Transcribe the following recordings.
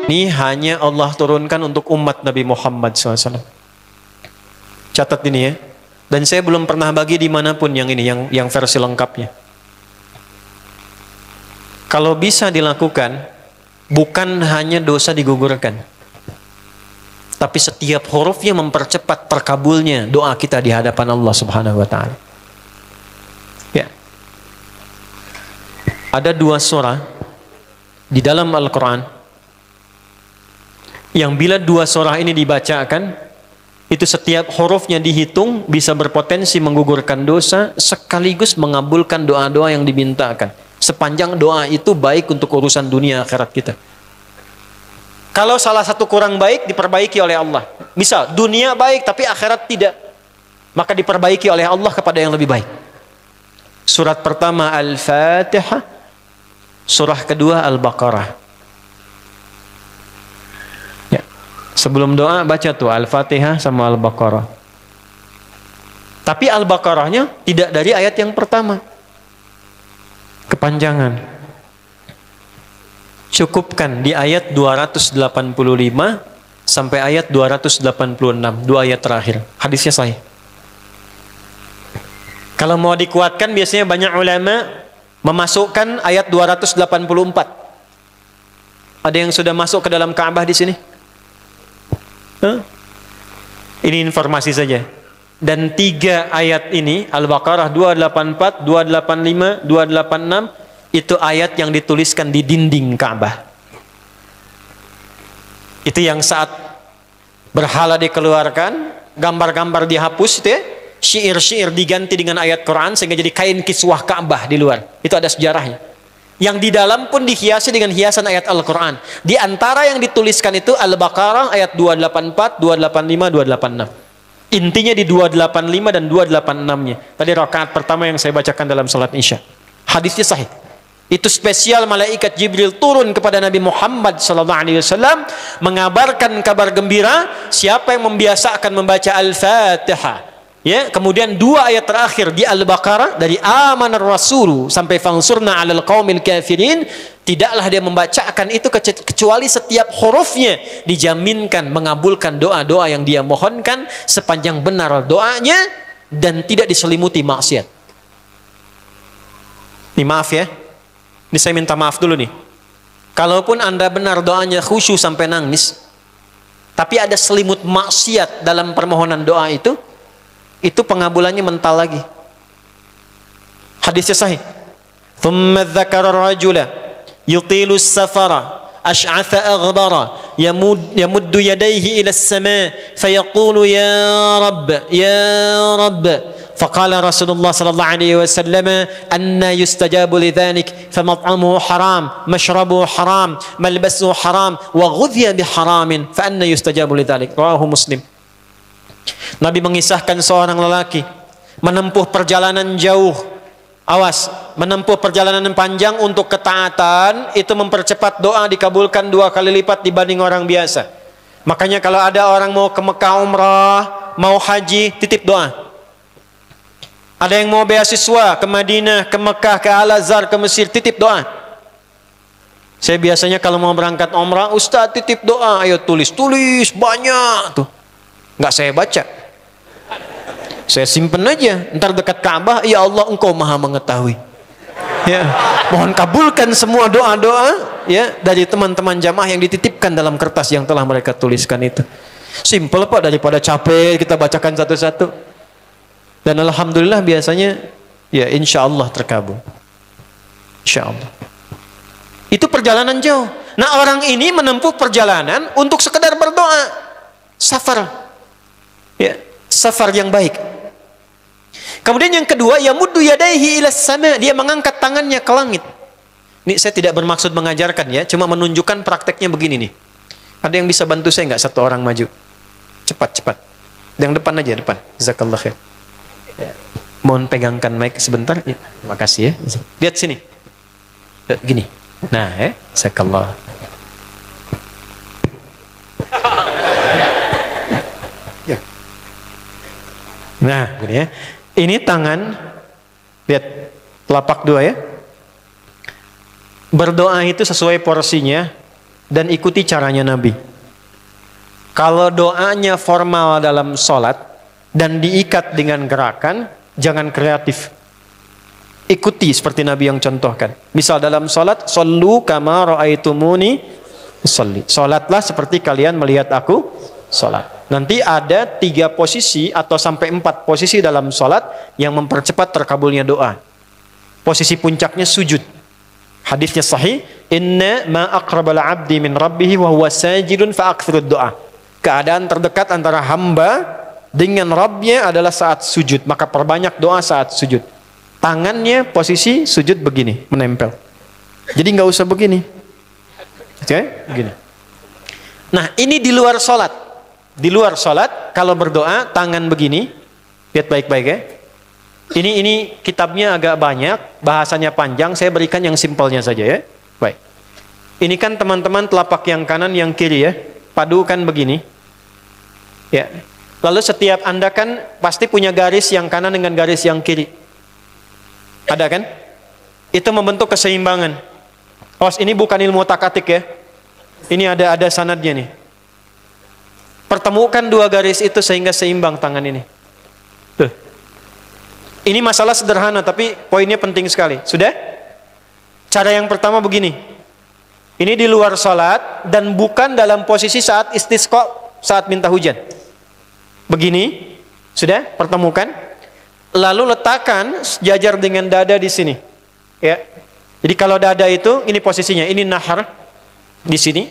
Ini hanya Allah turunkan untuk umat Nabi Muhammad SAW. Catat ini ya. Dan saya belum pernah bagi dimanapun yang ini, yang versi lengkapnya. Kalau bisa dilakukan, bukan hanya dosa digugurkan, tapi setiap hurufnya mempercepat terkabulnya doa kita di hadapan Allah Subhanahu wa Ta'ala. Ya. Ada 2 surah di dalam Al-Quran yang bila 2 surah ini dibacakan, itu setiap hurufnya dihitung bisa berpotensi menggugurkan dosa sekaligus mengabulkan doa-doa yang dimintakan. Sepanjang doa itu baik untuk urusan dunia akhirat kita. Kalau salah satu kurang baik, diperbaiki oleh Allah. Misal, dunia baik tapi akhirat tidak, maka diperbaiki oleh Allah kepada yang lebih baik. Surat pertama Al-Fatihah, surah kedua Al-Baqarah. Ya. Sebelum doa baca tuh Al-Fatihah sama Al-Baqarah. Tapi Al-Baqarahnya tidak dari ayat yang pertama. Kepanjangan. Cukupkan di ayat 285 sampai ayat 286, 2 ayat terakhir. Hadisnya sahih. Kalau mau dikuatkan, biasanya banyak ulama memasukkan ayat 284. Ada yang sudah masuk ke dalam Ka'bah di sini? Ini informasi saja. Dan 3 ayat ini, Al-Baqarah 284, 285, 286, itu ayat yang dituliskan di dinding Ka'bah. Itu yang saat berhala dikeluarkan, gambar-gambar dihapus, itu ya, syair-syair diganti dengan ayat Quran sehingga jadi kain kiswah Ka'bah di luar. Itu ada sejarahnya. Yang di dalam pun dihiasi dengan hiasan ayat Al-Quran. Di antara yang dituliskan itu Al-Baqarah ayat 284, 285, 286. Intinya di 285 dan 286-nya. Tadi rakaat pertama yang saya bacakan dalam salat Isya. Hadisnya sahih. Itu spesial malaikat Jibril turun kepada Nabi Muhammad SAW mengabarkan kabar gembira siapa yang membiasakan membaca Al-Fatihah. Ya, kemudian 2 ayat terakhir di Al-Baqarah dari amanar rasulu sampai fangsurna 'alal qaumil kafirin, tidaklah dia membacakan itu kecuali setiap hurufnya dijaminkan mengabulkan doa-doa yang dia mohonkan sepanjang benar doanya dan tidak diselimuti maksiat. Ini maaf ya. Ini saya minta maaf dulu nih. Kalaupun Anda benar doanya khusyuk sampai nangis, tapi ada selimut maksiat dalam permohonan doa itu pengabulannya mental lagi. Hadisnya sahih. Thumma dzakara rajula yutilu as-safara ash'atha aghbara yamuddu yadayhi ila as-sama' fayaqulu ya rabb faqala Rasulullah sallallahu alaihi wasallam anna yustajabu lidzalik famat'amuhu haram mashrabuhu haram malbasuhu haram wa ghudhiya biharamin fa anna yustajabu lidzalik. Rawahu Muslim. Nabi mengisahkan seorang lelaki menempuh perjalanan jauh. Awas, menempuh perjalanan panjang untuk ketaatan itu mempercepat doa dikabulkan 2 kali lipat dibanding orang biasa. Makanya kalau ada orang mau ke Mekah umrah, mau haji, titip doa. Ada yang mau beasiswa ke Madinah, ke Mekah, ke Al-Azhar, ke Mesir, titip doa. Saya biasanya kalau mau berangkat umrah, Ustaz titip doa, ayo tulis banyak tuh. Nggak saya baca, saya simpen aja. Ntar dekat Ka'bah, ya Allah engkau maha mengetahui. Ya, mohon kabulkan semua doa-doa ya dari teman-teman jamaah yang dititipkan dalam kertas yang telah mereka tuliskan itu. Simple Pak, daripada capek kita bacakan satu-satu. Dan alhamdulillah biasanya ya insya Allah terkabul. Insya Allah. Itu perjalanan jauh. Nah orang ini menempuh perjalanan untuk sekedar berdoa. Safar. Ya, safar yang baik. Kemudian yang kedua, yamuddu yadayhi ila sama', dia mengangkat tangannya ke langit. Ini saya tidak bermaksud mengajarkan ya, cuma menunjukkan prakteknya begini nih. Ada yang bisa bantu saya nggak, satu orang maju? Cepat. Yang depan aja, depan. Jazakallah khair. Ya. Mohon pegangkan mic sebentar. Ya, terima kasih ya. Lihat sini. Lihat gini. Nah, jazakallah. Nah, gini ya. Ini tangan, lihat telapak 2 ya. Berdoa itu sesuai porsinya. dan ikuti caranya Nabi. Kalau doanya formal dalam sholat dan diikat dengan gerakan, jangan kreatif. Ikuti seperti Nabi yang contohkan. Misal dalam sholat, shollu kama ra'aitumuni usolli. Sholatlah seperti kalian melihat aku sholat. Nanti ada 3 posisi atau sampai 4 posisi dalam sholat yang mempercepat terkabulnya doa. Posisi puncaknya sujud. Hadisnya sahih, inna ma aqrabal abdi min rabbih wa huwa sajidun fa aktsirud doa. Keadaan terdekat antara hamba dengan Rabbnya adalah saat sujud, maka perbanyak doa saat sujud. Tangannya posisi sujud begini, menempel. Jadi nggak usah begini. Oke, begini. Nah, ini di luar sholat. Di luar sholat, kalau berdoa tangan begini. Lihat baik-baik ya. Ini kitabnya agak banyak, bahasanya panjang, saya berikan yang simpelnya saja ya. Baik. Ini kan teman-teman telapak yang kanan, yang kiri ya. Padukan begini. Ya. Lalu setiap Anda kan pasti punya garis yang kanan dengan garis yang kiri. Ada kan? Itu membentuk keseimbangan. Awas, ini bukan ilmu otak-atik ya. Ini ada sanadnya nih. Pertemukan 2 garis itu sehingga seimbang tangan ini. Tuh. Ini masalah sederhana tapi poinnya penting sekali. Sudah? Cara yang pertama begini. Ini di luar sholat dan bukan dalam posisi saat istisqa, saat minta hujan. Begini. Sudah? Pertemukan. Lalu letakkan sejajar dengan dada di sini. Ya. Jadi kalau dada itu, ini posisinya. Ini nahar di sini.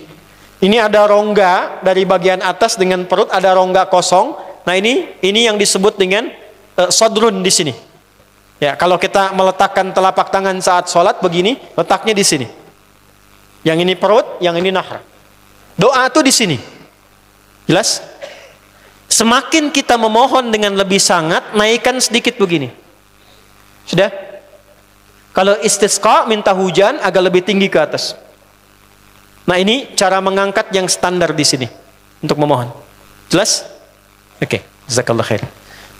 Ini ada rongga dari bagian atas dengan perut, ada rongga kosong. Nah ini yang disebut dengan sodrun di sini. Ya, kalau kita meletakkan telapak tangan saat sholat begini, letaknya di sini. Yang ini perut, yang ini nahar. Doa itu di sini. Jelas? Semakin kita memohon dengan lebih sangat, naikkan sedikit begini. Sudah? Kalau istisqa, minta hujan, agak lebih tinggi ke atas. Nah ini cara mengangkat yang standar di sini untuk memohon. Jelas? Oke, jazakallah khair.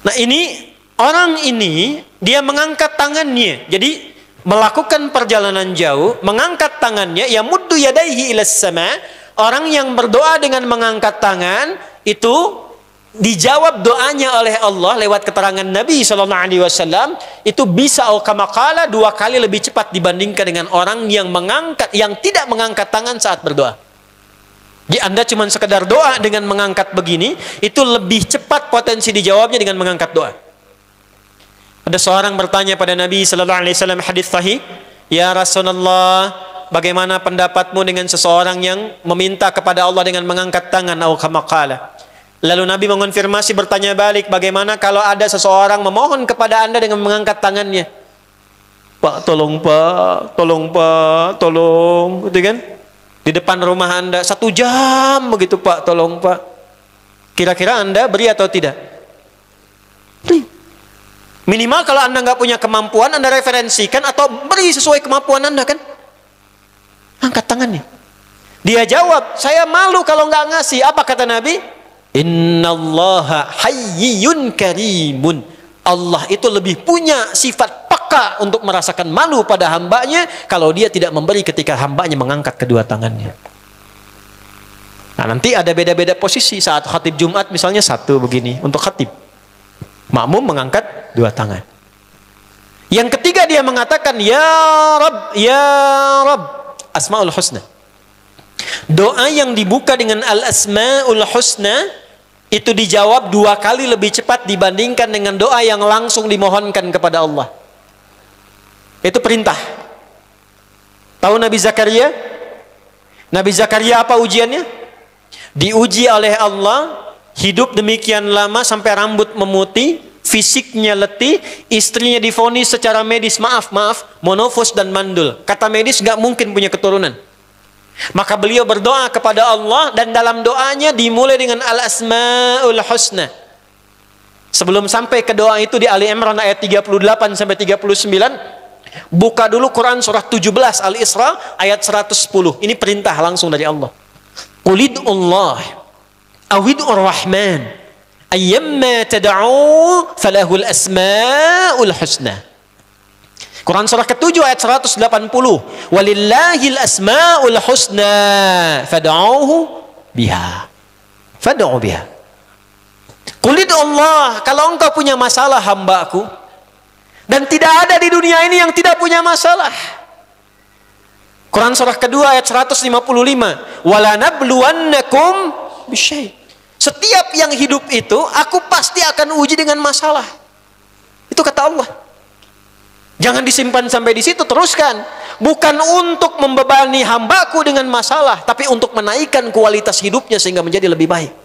Nah ini orang ini dia mengangkat tangannya. Jadi melakukan perjalanan jauh, mengangkat tangannya, ya muddu yadaihi ilas sama. Orang yang berdoa dengan mengangkat tangan itu dijawab doanya oleh Allah lewat keterangan Nabi SAW, itu bisa al-kamakala 2 kali lebih cepat dibandingkan dengan orang yang tidak mengangkat tangan saat berdoa. Jadi Anda cuma sekedar doa dengan mengangkat begini, itu lebih cepat potensi dijawabnya dengan mengangkat doa. Ada seorang bertanya pada Nabi SAW, hadis sahih, ya Rasulullah, bagaimana pendapatmu dengan seseorang yang meminta kepada Allah dengan mengangkat tangan al-kamakala? Lalu Nabi mengonfirmasi, bertanya balik, bagaimana kalau ada seseorang memohon kepada Anda dengan mengangkat tangannya? Pak, tolong Pak, tolong Pak, tolong, gitu kan? Di depan rumah Anda 1 jam begitu Pak, tolong Pak. Kira-kira Anda beri atau tidak? Beri. Minimal kalau Anda nggak punya kemampuan, Anda referensikan atau beri sesuai kemampuan Anda kan? Angkat tangannya. Dia jawab, saya malu kalau nggak ngasih. Apa kata Nabi? Innallaha hayyun karimun. Allah itu lebih punya sifat peka untuk merasakan malu pada hambanya kalau dia tidak memberi ketika hambanya mengangkat kedua tangannya. Nah nanti ada beda-beda posisi. Saat khatib Jumat misalnya 1 begini untuk khatib, makmum mengangkat 2 tangan. Yang ketiga dia mengatakan ya Rabb, ya Rabb, Asmaul Husna. Doa yang dibuka dengan Al-Asmaul Husna itu dijawab 2 kali lebih cepat dibandingkan dengan doa yang langsung dimohonkan kepada Allah. Itu perintah. Tahu Nabi Zakaria? Nabi Zakaria apa ujiannya? Diuji oleh Allah, hidup demikian lama sampai rambut memutih, fisiknya letih, istrinya divonis secara medis, maaf, monofos dan mandul. Kata medis nggak mungkin punya keturunan. Maka beliau berdoa kepada Allah dan dalam doanya dimulai dengan Al-Asmaul Husna. Sebelum sampai ke doa itu di Ali Imran ayat 38 sampai 39, buka dulu Quran surah 17 Al-Isra ayat 110. Ini perintah langsung dari Allah. Qulidullah awidur rahman ayyamma tad'u falahul asmaul husna. Quran surah ke-7 ayat 180. Walillahil asmaul husna fad'uhu biha. Fad'u biha. Qul Allah, kalau engkau punya masalah hambaku, dan tidak ada di dunia ini yang tidak punya masalah. Quran surah kedua ayat 155. Wala nabluwannakum bisyai. Setiap yang hidup itu aku pasti akan uji dengan masalah. Itu kata Allah. Jangan disimpan sampai di situ, teruskan. Bukan untuk membebani hambaku dengan masalah, tapi untuk menaikkan kualitas hidupnya sehingga menjadi lebih baik.